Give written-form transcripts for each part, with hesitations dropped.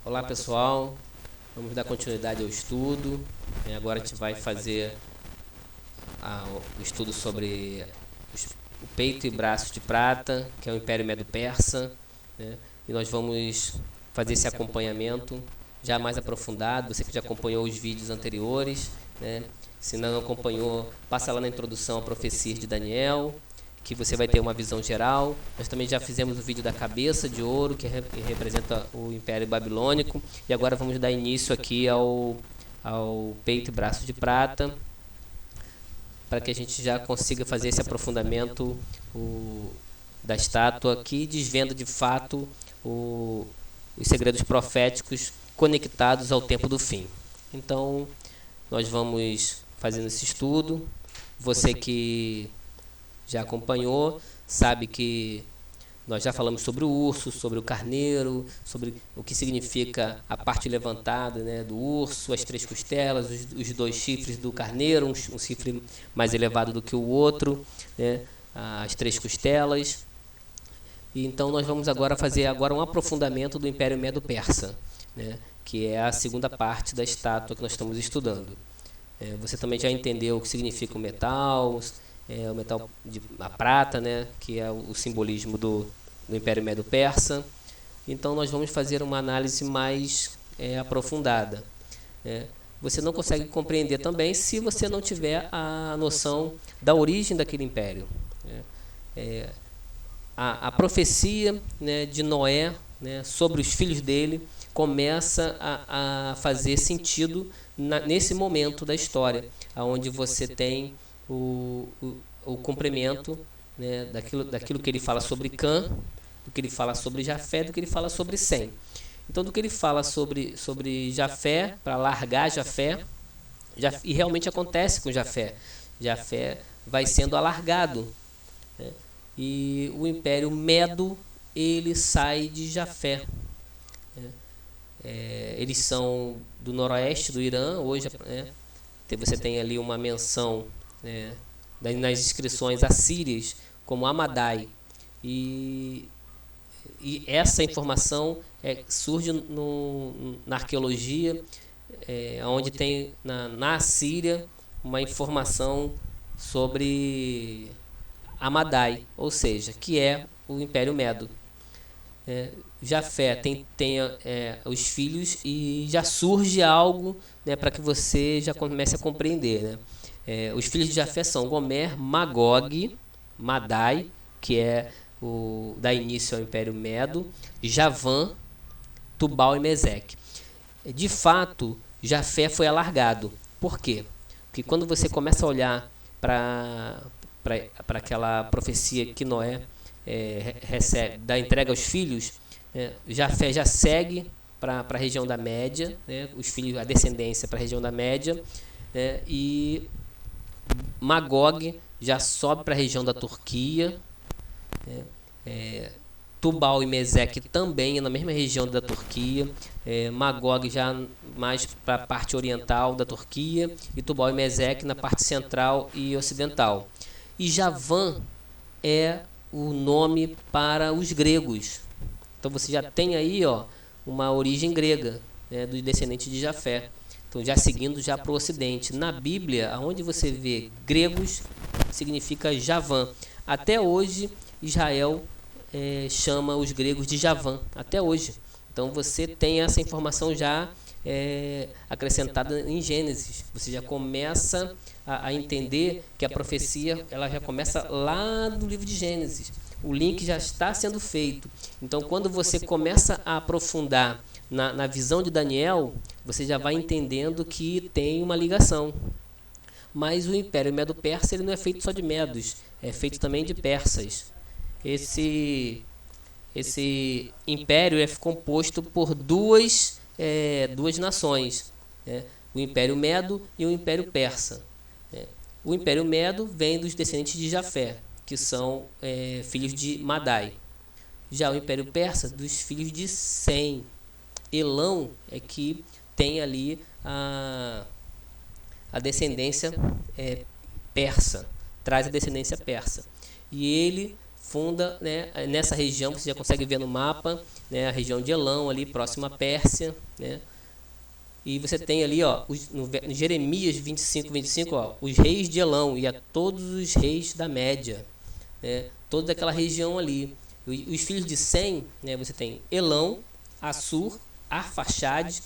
Olá pessoal, vamos dar continuidade ao estudo. Agora a gente vai fazer o estudo sobre o peito e braços de prata, que é o Império Medo-Persa, né? E nós vamos fazer esse acompanhamento já mais aprofundado. Você que já acompanhou os vídeos anteriores, né? Se não acompanhou, passa lá na introdução à profecia de Daniel, que você vai ter uma visão geral. Nós também já fizemos o vídeo da cabeça de ouro, que representa o Império Babilônico. E agora vamos dar início aqui ao peito e braço de prata, para que a gente já consiga fazer esse aprofundamento da estátua, que desvenda de fato os segredos proféticos conectados ao tempo do fim. Então, nós vamos fazendo esse estudo. Você que já acompanhou, sabe que nós já falamos sobre o urso, sobre o carneiro, sobre o que significa a parte levantada, né, do urso, as três costelas, os dois chifres do carneiro, um chifre mais elevado do que o outro, né, as três costelas. E então nós vamos agora fazer um aprofundamento do Império Medo-Persa, né, que é a segunda parte da estátua que nós estamos estudando. Você também já entendeu o que significa o metal, a prata, né, que é o simbolismo do Império Medo-Persa. Então nós vamos fazer uma análise mais aprofundada. Você não consegue compreender também se você não tiver a noção da origem daquele império. A profecia, né, de Noé, né, sobre os filhos dele começa a fazer sentido nesse momento da história, onde você tem o complemento, né, daquilo que ele fala sobre Cã, do que ele fala sobre Jafé, do que ele fala sobre Sem. Então, do que ele fala sobre Jafé, para largar Jafé, e realmente acontece com Jafé. Jafé vai sendo alargado, né? E o Império Medo, ele sai de Jafé. Eles são do noroeste do Irã. Hoje, você tem ali uma menção, nas inscrições assírias como Amadai, e essa informação surge na arqueologia, onde tem na Assíria uma informação sobre Amadai, ou seja, que é o Império Medo. Jafé tem os filhos, e já surge algo, né, para que você já comece a compreender, né? Os filhos de Jafé são Gomer, Magog, Madai, que é dá início ao Império Medo, Javã, Tubal e Meseque. De fato, Jafé foi alargado. Por quê? Porque quando você começa a olhar para aquela profecia que Noé recebe, da entrega aos filhos, Jafé já segue para a região da Média, né, os filhos, a descendência para a região da Média, e Magog já sobe para a região da Turquia, Tubal e Meseque também na mesma região da Turquia, Magog já mais para a parte oriental da Turquia, e Tubal e Meseque na parte central e ocidental. E Javã é o nome para os gregos. Então você já tem aí, uma origem grega, né, dos descendentes de Jafé. Então, já seguindo já para o ocidente. Na Bíblia, onde você vê gregos, significa Javã. Até hoje, Israel chama os gregos de Javã. Até hoje. Então, você tem essa informação já acrescentada em Gênesis. Você já começa a entender que a profecia ela já começa lá no livro de Gênesis. O link já está sendo feito. Então, quando você começa a aprofundar na visão de Daniel, você já vai entendendo que tem uma ligação. Mas o Império Medo-Persa ele não é feito só de medos, é feito também de persas. Esse império é composto por duas nações, né? O Império Medo e o Império Persa. O Império Medo vem dos descendentes de Jafé, que são filhos de Madai. Já o Império Persa, dos filhos de Sem. Elão é que tem ali a descendência persa, traz a descendência persa. E ele funda, né, nessa região, você já consegue ver no mapa, né, a região de Elão, ali próxima à Pérsia, né? E você tem ali, ó, no Jeremias 25, ó, os reis de Elão e a todos os reis da Média, né? Toda aquela região ali. Os filhos de Sem, né, você tem Elão, Assur, Arfaxade,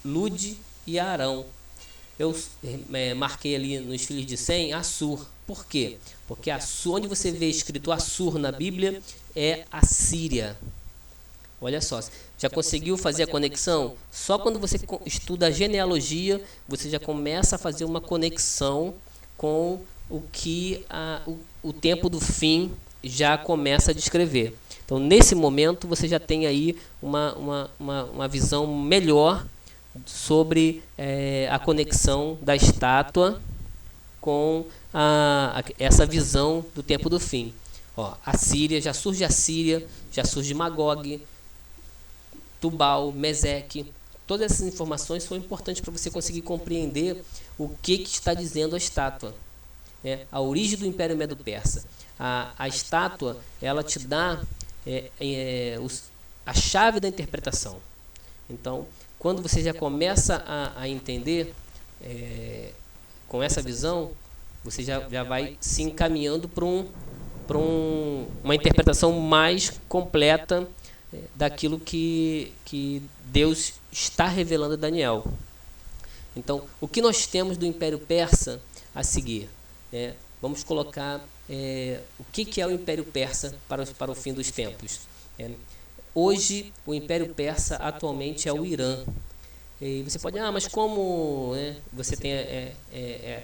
Lude e Arão. Eu marquei ali nos filhos de Sem Assur. Por quê? Porque Assur, onde você vê escrito Assur na Bíblia, é a Síria. Olha só, já conseguiu fazer a conexão? Só quando você estuda a genealogia, você já começa a fazer uma conexão com o que o tempo do fim já começa a descrever. Então, nesse momento, você já tem aí uma visão melhor sobre a conexão da estátua com essa visão do tempo do fim. Ó, a Síria, já surge Magog, Tubal, Meseque. Todas essas informações são importantes para você conseguir compreender o que está dizendo a estátua. A origem do Império Medo-Persa. A estátua, ela te dá a chave da interpretação. Então, quando você já começa a entender com essa visão, você já vai se encaminhando para uma interpretação mais completa daquilo que Deus está revelando a Daniel. Então, o que nós temos do Império Persa a seguir? Vamos colocar o que é o Império Persa para o fim dos tempos. Hoje, o Império Persa atualmente é o Irã. E você pode, mas como você tem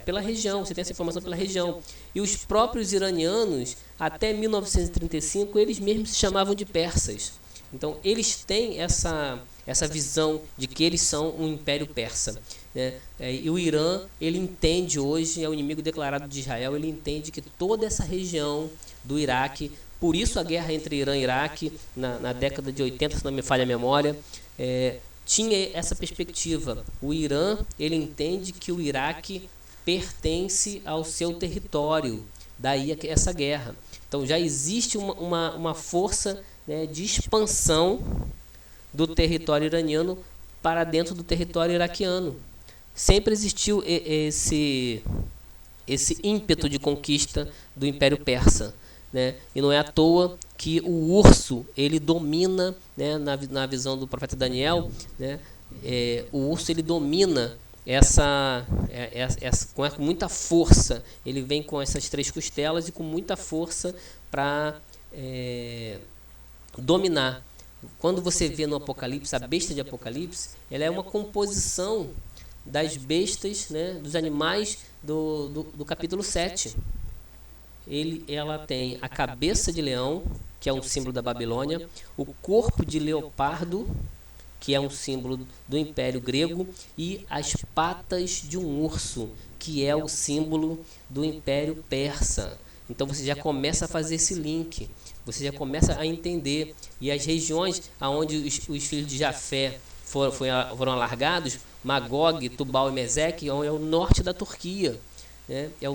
pela região, você tem essa informação pela região. E os próprios iranianos, até 1935, eles mesmos se chamavam de persas. Então, eles têm essa visão de que eles são um império persa. E o Irã, ele entende hoje, é o inimigo declarado de Israel, ele entende que toda essa região do Iraque, por isso a guerra entre Irã e Iraque, na década de 80, se não me falha a memória, tinha essa perspectiva. O Irã, ele entende que o Iraque pertence ao seu território, daí essa guerra. Então já existe uma força de expansão do território iraniano para dentro do território iraquiano. Sempre existiu esse ímpeto de conquista do Império Persa, e não é à toa que o urso, ele domina, na visão do profeta Daniel, o urso, ele domina com muita força. Ele vem com essas 3 costelas e com muita força para dominar. Quando você vê no Apocalipse, a besta de Apocalipse, ela é uma composição das bestas, dos animais do capítulo 7. Ela tem a cabeça de leão, que é um símbolo da Babilônia, o corpo de leopardo, que é um símbolo do Império Grego, e as patas de um urso, que é o símbolo do Império Persa. Então você já começa a fazer esse link, você já começa a entender. E as regiões onde os filhos de Jafé foram alargados, Magog, Tubal e Meseque, é o norte da Turquia, é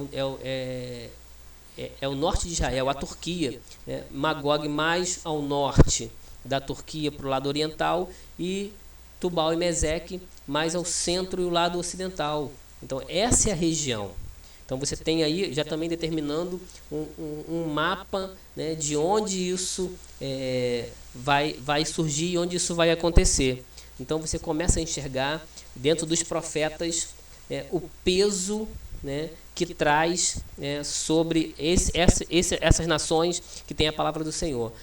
o norte de Israel, a Turquia. Magog mais ao norte da Turquia, para o lado oriental, e Tubal e Meseque mais ao centro e o lado ocidental. Então essa é a região. Então você tem aí já também determinando um mapa, de onde isso vai surgir e onde isso vai acontecer. Então você começa a enxergar dentro dos profetas o peso que traz sobre essas nações que tem a palavra do Senhor.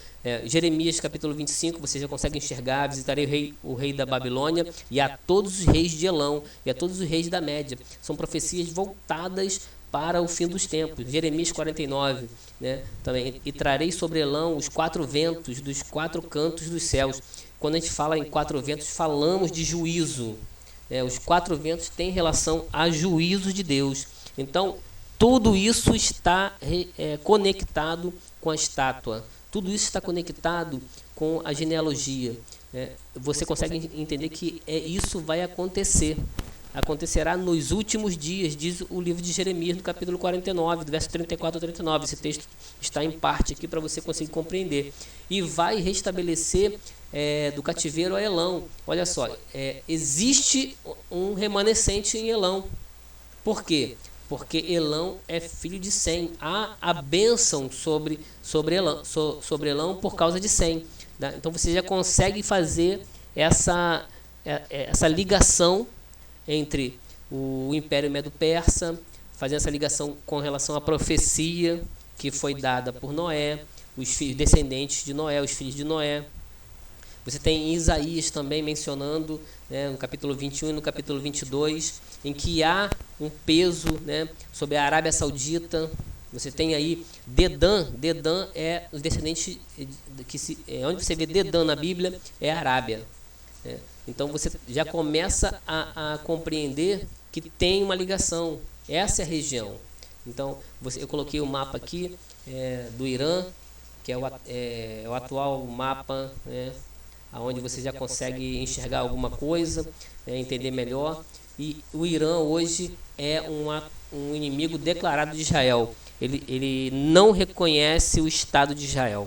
Jeremias capítulo 25, você já consegue enxergar: visitarei o rei da Babilônia e a todos os reis de Elão e a todos os reis da Média. São profecias voltadas para o fim dos tempos. Jeremias 49, também: e trarei sobre Elão os 4 ventos dos 4 cantos dos céus. Quando a gente fala em 4 ventos, falamos de juízo. Os 4 ventos têm relação a juízo de Deus. Então, tudo isso está conectado com a estátua. Tudo isso está conectado com a genealogia. Você consegue entender que isso vai acontecer. acontecerá nos últimos dias, diz o livro de Jeremias, no capítulo 49, do verso 34 ao 39. Esse texto está em parte aqui para você conseguir compreender. E vai restabelecer do cativeiro a Elão. Olha só, existe um remanescente em Elão. Por quê? Porque Elão é filho de Sem. Há a bênção sobre Elão por causa de Sem. Tá? Então você já consegue fazer essa ligação entre o Império Medo-Persa, fazer essa ligação com relação à profecia que foi dada por Noé, os descendentes de Noé, os filhos de Noé. Você tem Isaías também mencionando, né, no capítulo 21 e no capítulo 22, em que há um peso, né, sobre a Arábia Saudita. Você tem aí Dedã. Dedã é os descendentes, onde você vê Dedã na Bíblia, é a Arábia. Né? Então você já começa a compreender que tem uma ligação. Essa é a região. Então eu coloquei o mapa aqui do Irã, que é o atual mapa, né, onde você já consegue enxergar alguma coisa, entender melhor. E o Irã hoje é um inimigo declarado de Israel. Ele não reconhece o Estado de Israel.